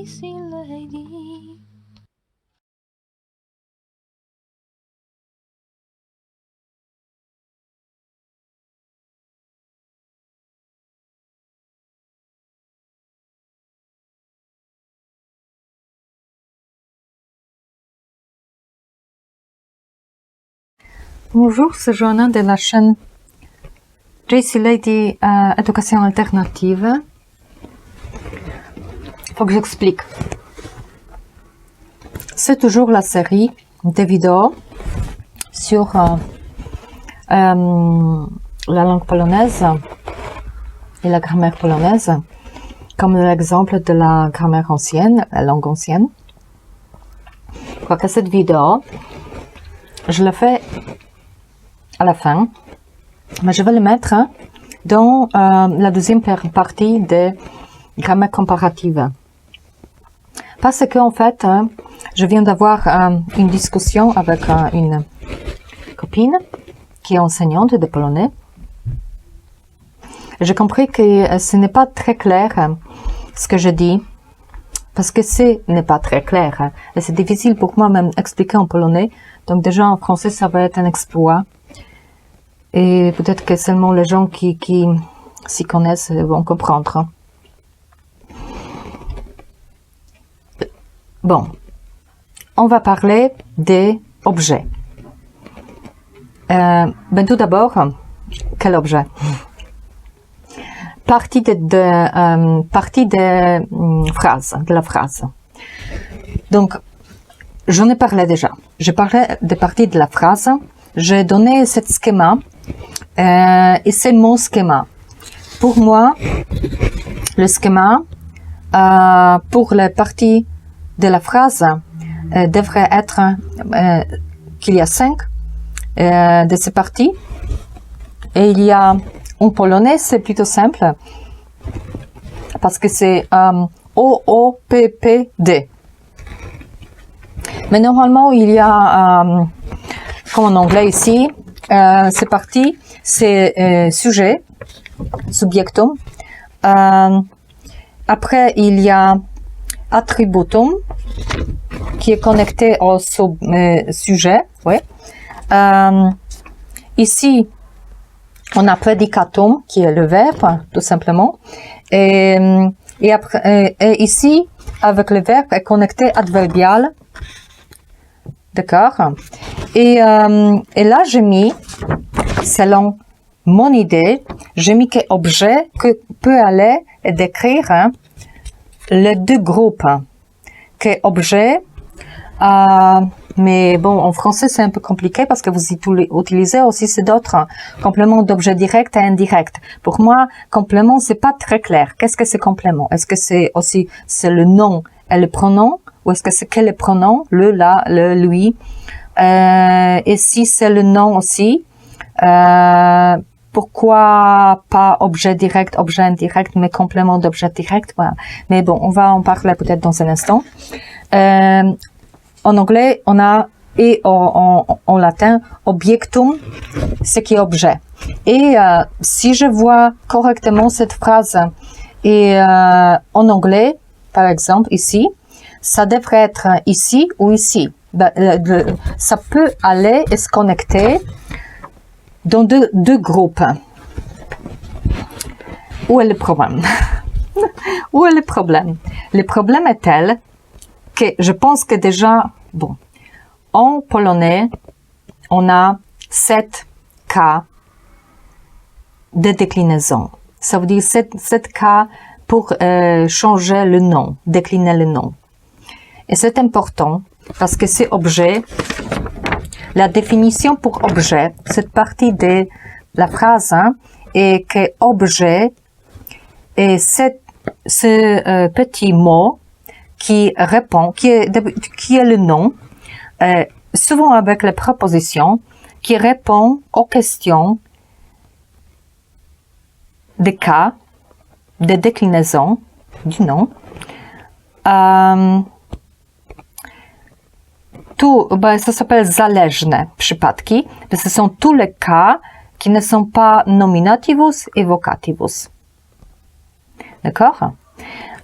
Tracy Lady. Bonjour, c'est Joanna de la chaîne Tracy Lady Éducation Alternative. Faut que j'explique. C'est toujours la série de vidéos sur la langue polonaise et la grammaire polonaise, comme l'exemple de la grammaire ancienne, la langue ancienne. Je crois que cette vidéo, je la fais à la fin, mais je vais le mettre dans la deuxième partie de grammaire comparative. Parce que en fait, je viens d'avoir une discussion avec une copine qui est enseignante de polonais. J'ai compris que ce n'est pas très clair ce que je dis, parce que ce n'est pas très clair. Et c'est difficile pour moi même expliquer en polonais. Donc déjà en français, ça va être un exploit. Et peut-être que seulement les gens qui s'y connaissent vont comprendre. Bon, on va parler des objets. Tout d'abord, quel objet? Partie de la phrase. Donc, j'en ai parlé déjà. Je parlais de partie de la phrase. J'ai donné ce schéma et c'est mon schéma. Pour moi, le schéma pour les parties de la phrase devrait être qu'il y a 5 de ces parties. Et il y a en polonais, c'est plutôt simple parce que c'est O-O-P-P-D. Mais normalement, il y a comme en anglais ici, c'est parti, c'est sujet, subjectum. Après, il y a attributum qui est connecté au sujet. Ouais. Ici, on a prédicatum qui est le verbe, tout simplement. Et ici, avec le verbe, est connecté adverbial. D'accord. Et là, j'ai mis, selon mon idée, j'ai mis que objet que peut aller et décrire les deux groupes. Que objet, mais bon, en français, c'est un peu compliqué parce que vous utilisez aussi d'autres compléments d'objet direct et indirect. Pour moi, complément, c'est pas très clair. Qu'est-ce que c'est complément? Est-ce que c'est aussi, c'est le nom et le pronom? Ou est-ce que c'est que le pronom, le, la, le, lui? Et si c'est le nom aussi, pourquoi pas objet direct, objet indirect, mais complément d'objet direct? Voilà. Mais bon, on va en parler peut-être dans un instant. En anglais, on a, et en latin, objectum, ce qui est objet. Et si je vois correctement cette phrase, et en anglais, par exemple, ici, ça devrait être ici ou ici. Ça peut aller et se connecter dans deux groupes. Où est le problème? Où est le problème? Le problème est tel que je pense que déjà, bon, en polonais, on a 7 cas de déclinaison. Ça veut dire 7 cas pour changer le nom, décliner le nom. Et c'est important parce que c'est objet. La définition pour objet, cette partie de la phrase, est que objet est ce petit mot qui répond, qui est le nom, souvent avec les prépositions, qui répond aux questions des cas de déclinaison du nom. Ça s'appelle zależne przypadki. Ce sont tous les cas qui ne sont pas nominativus et vocativus. D'accord?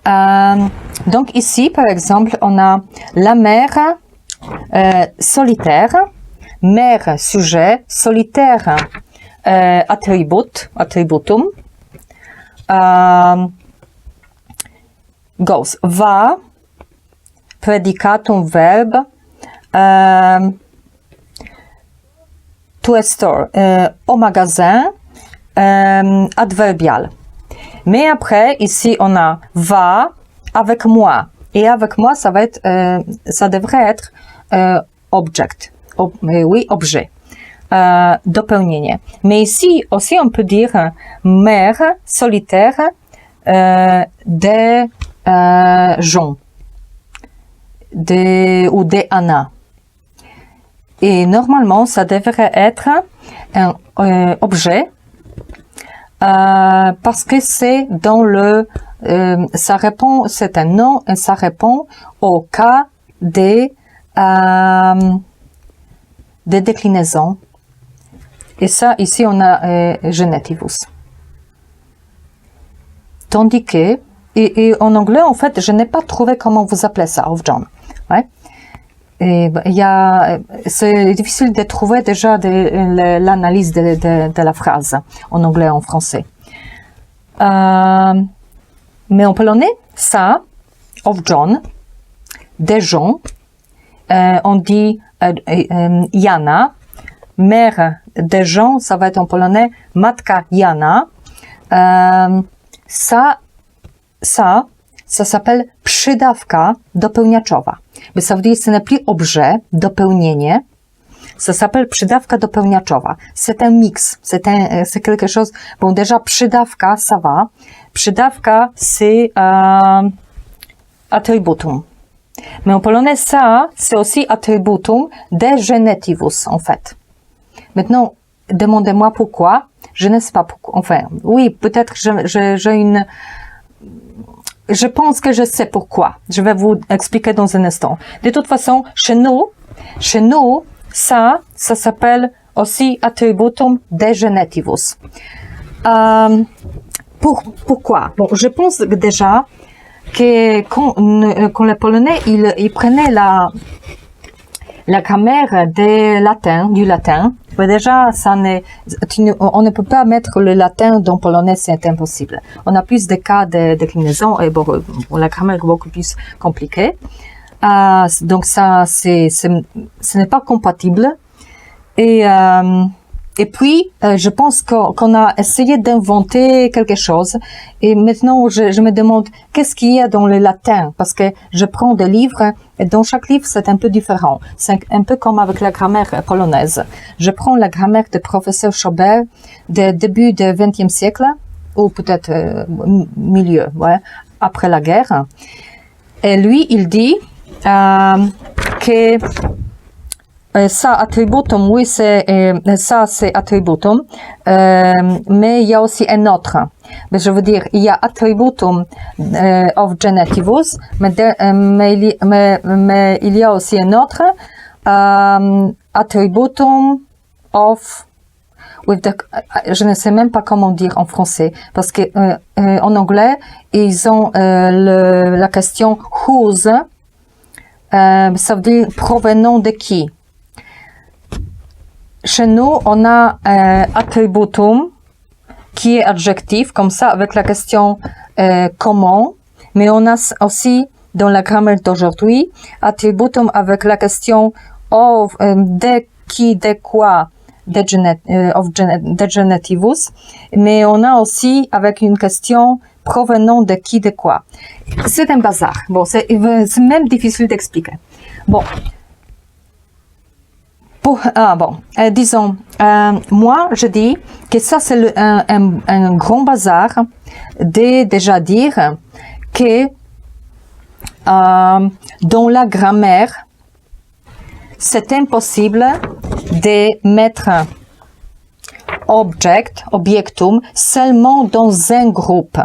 Donc ici, par exemple, on a la mère solitaire, mère sujet, solitaire attributum, goes, va, predicatum verb, to a store, au magasin, adverbial. Mais après, ici, on a va avec moi. Et avec moi, ça devrait être object. Oui, objet. Dopełnienie. Mais ici, aussi, on peut dire mère solitaire des gens. Ou des Anna. Et normalement, ça devrait être un objet parce que c'est dans le c'est un nom et ça répond au cas des déclinaisons. Et ça, ici, on a genitivus. Tandis que, et en anglais, en fait, je n'ai pas trouvé comment vous appelez ça, of John. Ouais. Et c'est difficile de trouver déjà l'analyse de la phrase en anglais et en français. Mais en polonais, ça, of John, des gens, on dit Jana, mère des gens, ça va être en polonais matka Jana. Ça s'appelle przydawka dopełniaczowa. Mais ça veut dire que ce n'est plus objet, dopełnienie. Ça s'appelle przydawka dopełniaczowa. C'est un mix. C'est quelque chose. Bon, déjà, przydawka, ça va. Przydawka, c'est attributum. Mais en polonais, ça, c'est aussi attributum des genitivus, en fait. Maintenant, demandez-moi pourquoi. Je ne sais pas pourquoi. Enfin, oui, peut-être j'ai une... Je pense que je sais pourquoi. Je vais vous expliquer dans un instant. De toute façon, chez nous, ça s'appelle aussi attributum de genitivus. Pourquoi? Bon, je pense déjà que quand les Polonais, ils prenaient la grammaire du latin, mais déjà, on ne peut pas mettre le latin dans le polonais, c'est impossible. On a plus de cas de déclinaison et bon, la grammaire est beaucoup plus compliquée. Donc ça, ce n'est pas compatible. Et puis, je pense qu'on a essayé d'inventer quelque chose. Et maintenant, je me demande qu'est-ce qu'il y a dans le latin, parce que je prends des livres et dans chaque livre, c'est un peu différent. C'est un peu comme avec la grammaire polonaise. Je prends la grammaire de professeur Schobert du début du XXe siècle, ou peut-être milieu, ouais, après la guerre. Et lui, il dit que ça, attributum, oui, ça, c'est attributum, mais il y a aussi un autre. Mais je veux dire, il y a attributum of genitivus, mais il y a aussi un autre, attributum of, je ne sais même pas comment dire en français, parce que en anglais, ils ont la question whose, ça veut dire provenant de qui. Chez nous, on a attributum qui est adjectif, comme ça, avec la question comment, mais on a aussi, dans la grammaire d'aujourd'hui, attributum avec la question of, de qui, de quoi, de genitivus, mais on a aussi avec une question provenant de qui, de quoi. C'est un bazar. Bon, c'est même difficile d'expliquer. Bon. Disons, moi, je dis que ça, c'est un grand bazar de déjà dire que dans la grammaire, c'est impossible de mettre objectum, seulement dans un groupe.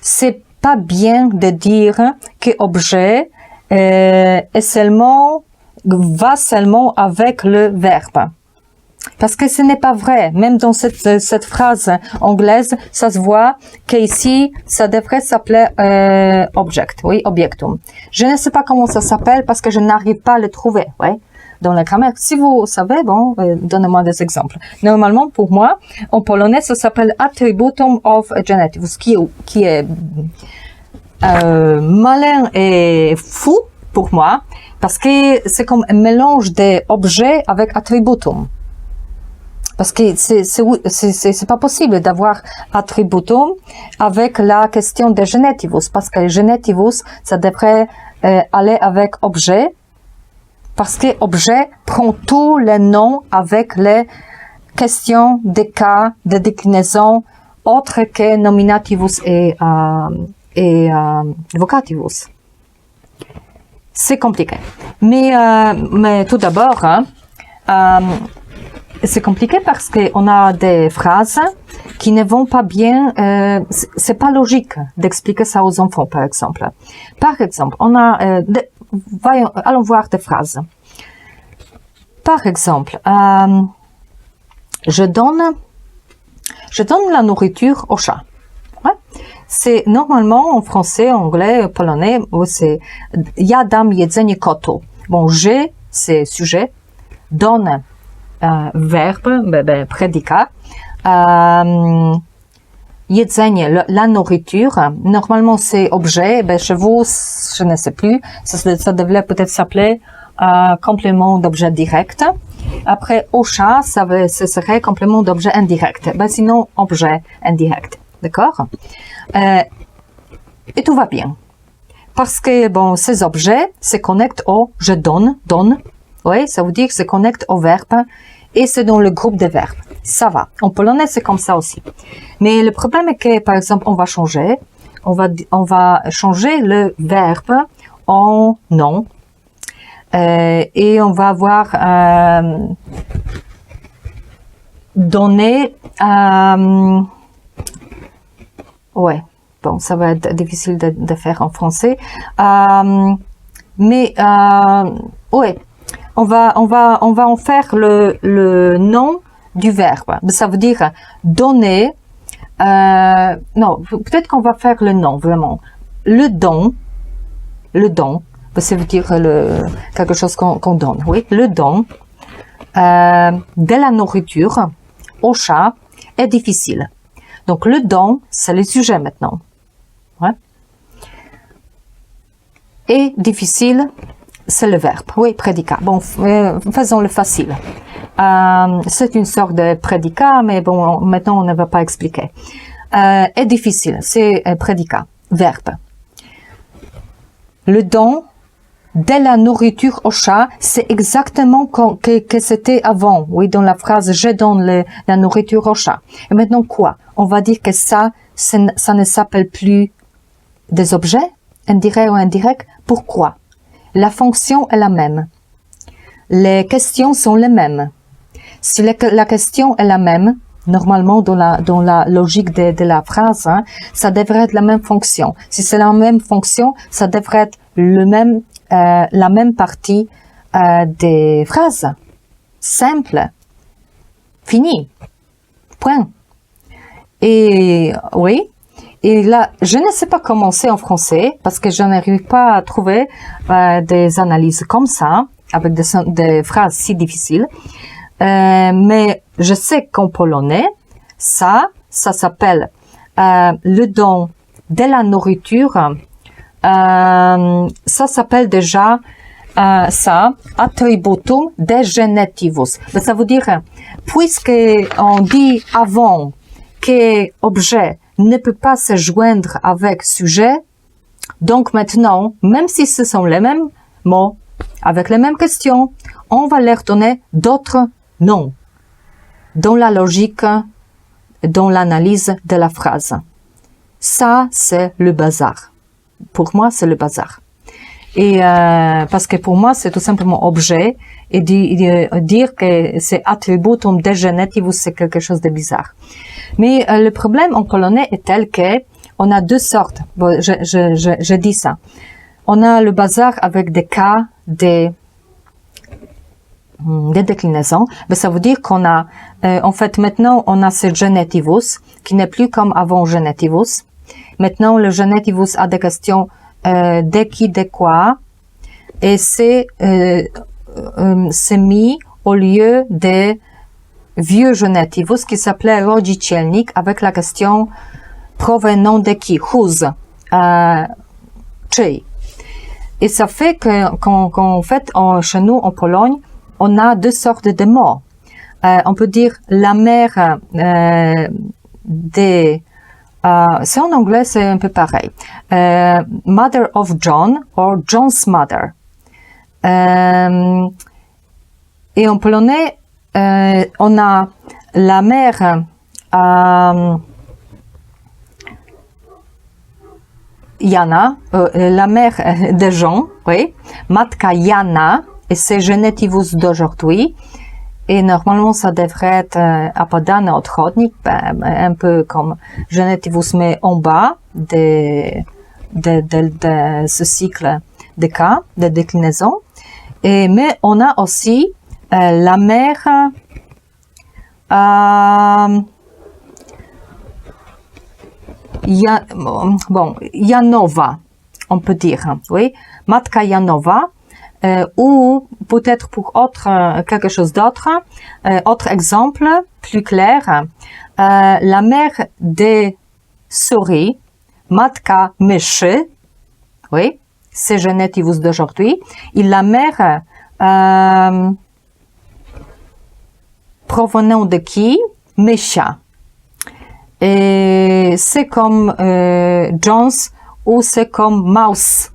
C'est pas bien de dire que objet va seulement avec le verbe. Parce que ce n'est pas vrai. Même dans cette phrase anglaise, ça se voit qu'ici, ça devrait s'appeler object, oui, objectum. Je ne sais pas comment ça s'appelle parce que je n'arrive pas à le trouver, oui, dans la grammaire. Si vous savez, bon, donnez-moi des exemples. Normalement, pour moi, en polonais, ça s'appelle attributum of genitivus, qui est malin et fou pour moi, parce que c'est comme un mélange d'objets avec attributum. Parce que c'est pas possible d'avoir attributum avec la question de genitivus, parce que genitivus, ça devrait aller avec objet, parce que objet prend tous les noms avec les questions des cas de déclinaison autres que nominativus et vocativus. C'est compliqué. Mais tout d'abord, c'est compliqué parce qu'on a des phrases qui ne vont pas bien. C'est pas logique d'expliquer ça aux enfants, par exemple. Par exemple, on a, allons voir des phrases. Par exemple, je donne la nourriture au chat. Ouais. C'est normalement en français, anglais, polonais, c'est ja dam jedzenie kotu. Bon, je, c'est sujet, donne, verbe, prédicat, jedzenie, la nourriture, normalement c'est objet, chez vous, je ne sais plus, ça devrait peut-être s'appeler complément d'objet direct. Après, au chat, ce serait complément d'objet indirect. Sinon, objet indirect. D'accord? Et tout va bien. Parce que, bon, ces objets se connectent au je donne. Oui, ça veut dire que se connectent au verbe et c'est dans le groupe des verbes. Ça va. En polonais, c'est comme ça aussi. Mais le problème est que, par exemple, on va changer le verbe en nom. Et on va avoir donner. Ouais, bon, ça va être difficile de faire en français. Mais ouais, on va en faire le nom du verbe. Ça veut dire donner. Non, peut-être qu'on va faire le nom vraiment. Le don. Ça veut dire quelque chose qu'on donne. Oui, le don de la nourriture au chat est difficile. Donc, le don, c'est le sujet maintenant. Ouais. Et difficile, c'est le verbe. Oui, prédicat. Bon, faisons le facile. C'est une sorte de prédicat, mais bon, maintenant, on ne va pas expliquer. Et difficile, c'est prédicat, verbe. Le don de la nourriture au chat, c'est exactement que c'était avant. Oui, dans la phrase « je donne la nourriture au chat ». Et maintenant quoi? On va dire que ça ne s'appelle plus des objets, indirects ou indirects. Pourquoi? La fonction est la même. Les questions sont les mêmes. Si la question est la même, normalement dans la logique de la phrase, ça devrait être la même fonction. Si c'est la même fonction, ça devrait être la même partie des phrases. Simple. Fini. Point. Et oui. Et là, je ne sais pas comment c'est en français parce que je n'arrive pas à trouver des analyses comme ça avec des phrases si difficiles. Mais je sais qu'en polonais, ça s'appelle le don de la nourriture. Ça s'appelle déjà attributum de genitivus. Ça veut dire, puisque on dit avant que objet ne peut pas se joindre avec sujet, donc maintenant, même si ce sont les mêmes mots, avec les mêmes questions, on va leur donner d'autres noms dans la logique, dans l'analyse de la phrase. Ça, c'est le bazar. Pour moi, c'est le bazar. Et parce que pour moi, c'est tout simplement objet et dire que c'est attributum de genitivus, c'est quelque chose de bizarre. Mais le problème en polonais est tel que on a deux sortes. Bon, je dis ça. On a le bazar avec des cas des déclinaisons, ben ça veut dire qu'on a, en fait, maintenant, on a ce genitivus qui n'est plus comme avant genitivus. Maintenant, le genitivus a des questions de qui, de quoi, et c'est mis au lieu des vieux genitivus qui s'appelait rodzicielnik avec la question provenant de qui, whose, czyj. Et ça fait qu'en fait, chez nous, en Pologne, on a deux sortes de mots. On peut dire la mère c'est en anglais, c'est un peu pareil. Mother of John or John's mother. Et en polonais, on a la mère Jana, la mère de Jean, oui, matka Jana, et c'est genitivus d'aujourd'hui. Et normalement, ça devrait être apadane odchodnik, un peu comme genitivus, mais en bas de ce cycle de cas, de déclinaison. Mais on a aussi la mère Janova, on peut dire, oui, matka Janova, ou peut-être pour quelque chose d'autre, autre exemple plus clair, la mère de souris, matka myszy, oui, c'est genitivus d'aujourd'hui, et la mère provenant de qui, mysza. Et c'est comme Jones ou c'est comme mouse,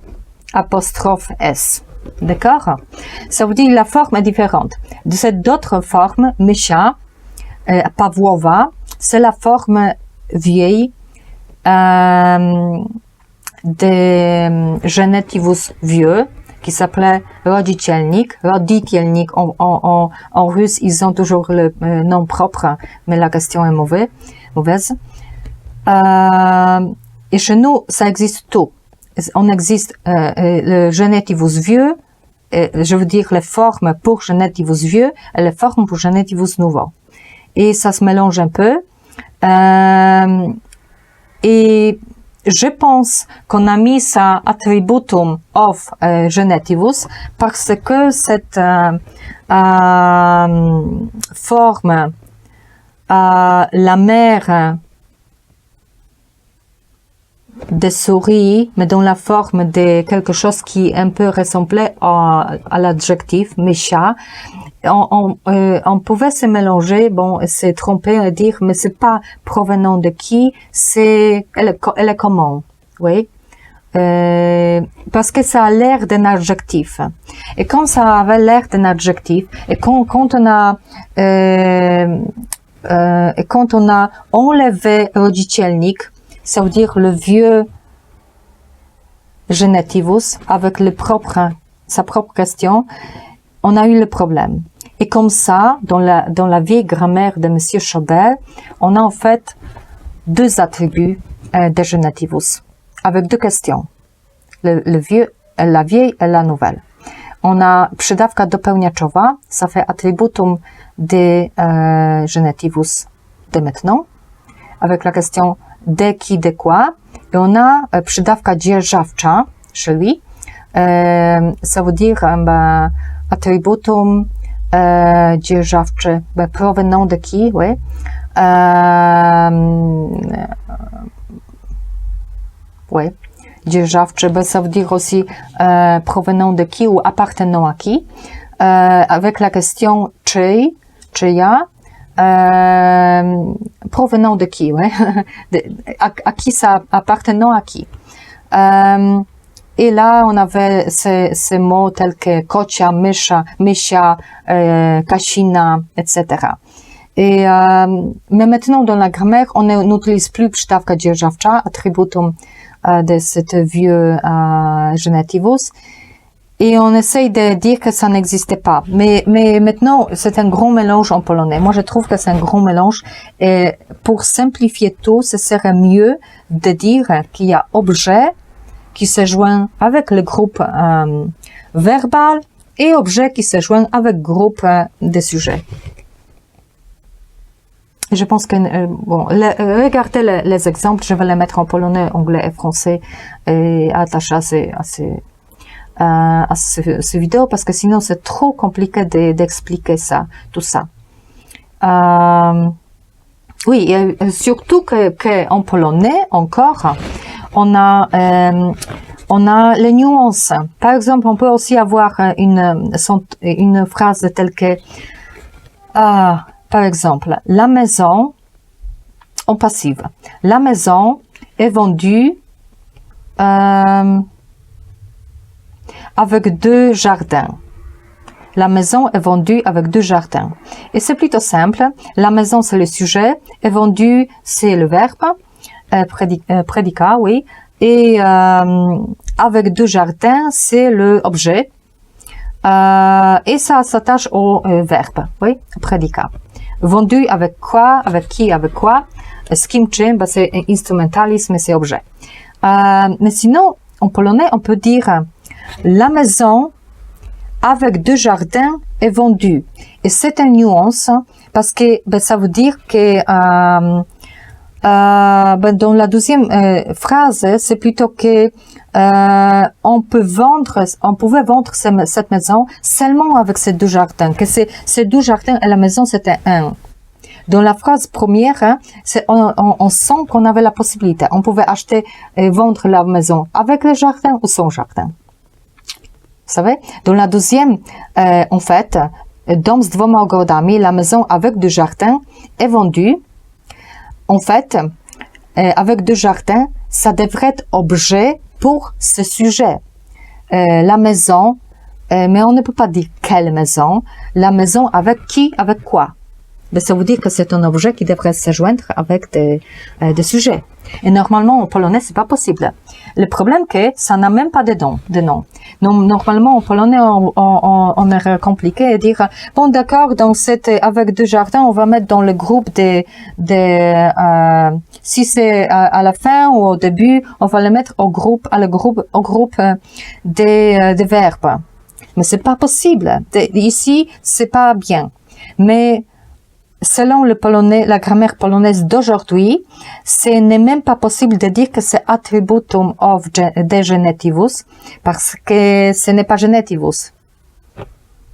apostrophe S. D'accord? Ça veut dire que la forme est différente. De cette autre forme, mysza, Pawłowa, c'est la forme vieille de genitivus vieux qui s'appelait rodzicielnik. Rodzicielnik, en russe, ils ont toujours le nom propre, mais la question est mauvaise. Et chez nous, ça existe tout. On existe le genitivus vieux, je veux dire les formes pour genitivus vieux et les formes pour genitivus nouveau. Et ça se mélange un peu. Et je pense qu'on a mis ça attributum of genitivus parce que cette forme, la mère de souris, mais dans la forme de quelque chose qui un peu ressemblait à l'adjectif mysza, on pouvait se mélanger, bon, se tromper et dire, mais c'est pas provenant de qui, elle est comment, oui, parce que ça a l'air d'un adjectif. Et quand ça avait l'air d'un adjectif, et quand on a enlevé rodzicielnik, ça veut dire le vieux genitivus avec sa propre question, on a eu le problème. Et comme ça, dans la vieille grammaire de Monsieur Chabert, on a en fait deux attributs de genitivus, avec deux questions. Le vieux, la vieille et la nouvelle. On a przydawka dopełniaczowa, ça fait attributum de genitivus de maintenant, avec la question de qui, de quoi. Et on a przydawka dzierżawcza, czyli, ça veut dire attributum dzierżawczy, provenant de qui, oui. Oui, dzierżawczy, ça veut dire aussi provenant de qui ou appartenant à qui. Avec la question czyja, provenant de qui, ouais? à qui ça appartenant à qui. Et là, on avait ces mots tels que kocia, mysza, kasina, etc. Et, mais maintenant, dans la grammaire, on n'utilise plus przydawka dzierżawcza, attributum de cet vieux genitivus. Et on essaye de dire que ça n'existait pas. Mais maintenant, c'est un grand mélange en polonais. Moi, je trouve que c'est un grand mélange. Et pour simplifier tout, ce serait mieux de dire qu'il y a objet qui se joint avec le groupe verbal et objet qui se joignent avec groupe de sujets. Je pense que, regardez les exemples, je vais les mettre en polonais, anglais et français, et attaché à ce vidéo, parce que sinon c'est trop compliqué d'expliquer ça, tout ça. Oui, et surtout qu'en polonais, encore, on a les nuances. Par exemple, on peut aussi avoir une phrase telle que, par exemple, la maison, en passive. La maison est vendue avec 2 jardins. La maison est vendue avec 2 jardins. Et c'est plutôt simple. La maison, c'est le sujet. Et vendue, c'est le verbe. Prédicat, oui. Et avec 2 jardins, c'est le objet. Et ça s'attache au verbe, oui, prédicat. Vendu avec quoi, avec qui, avec quoi. Z kim, czym, c'est instrumentalisme, c'est objet. Mais sinon, en polonais, on peut dire la maison avec 2 jardins est vendue. Et c'est une nuance parce que ça veut dire que dans la deuxième phrase, c'est plutôt que on pouvait vendre cette maison seulement avec ces 2 jardins, que ces 2 jardins et la maison c'était un. Dans la phrase première, on sent qu'on avait la possibilité. On pouvait acheter et vendre la maison avec le jardin ou sans jardin. Vous savez? Dans la deuxième, en fait, dom z 2 ogrodami, la maison avec 2 jardins est vendue. En fait, avec 2 jardins, ça devrait être objet pour ce sujet. La maison, mais on ne peut pas dire quelle maison. La maison avec qui, avec quoi. Mais ça veut dire que c'est un objet qui devrait se joindre avec des sujets. Et normalement, en polonais, c'est pas possible. Le problème que ça n'a même pas de nom. Normalement, en polonais, on est compliqué et dire, bon, d'accord, donc avec 2 jardins, on va mettre dans le groupe si c'est à la fin ou au début, on va le mettre au groupe des verbes. Mais c'est pas possible. Ici, c'est pas bien. Mais, selon la grammaire polonaise d'aujourd'hui, ce n'est même pas possible de dire que c'est attributum de genitivus, parce que ce n'est pas genitivus.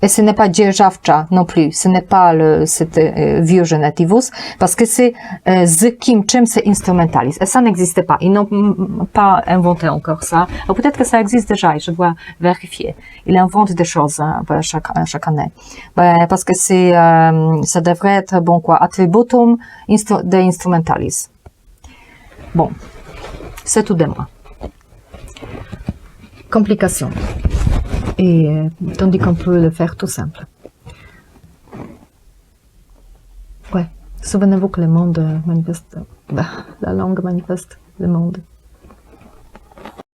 Et ce n'est pas dzierżawcza non plus, ce n'est pas cet vieux genitivus, parce que c'est z kim, czym, c'est instrumentalis. Et ça n'existe pas. Ils n'ont pas inventé encore ça. Ou peut-être que ça existe déjà et je dois vérifier. Ils inventent des choses chaque année. Parce que ça devrait être, bon quoi, attributum de instrumentalis. Bon. C'est tout de moi. Complications. Et tandis qu'on peut le faire tout simple. Ouais, souvenez-vous que le monde manifeste, la langue manifeste le monde.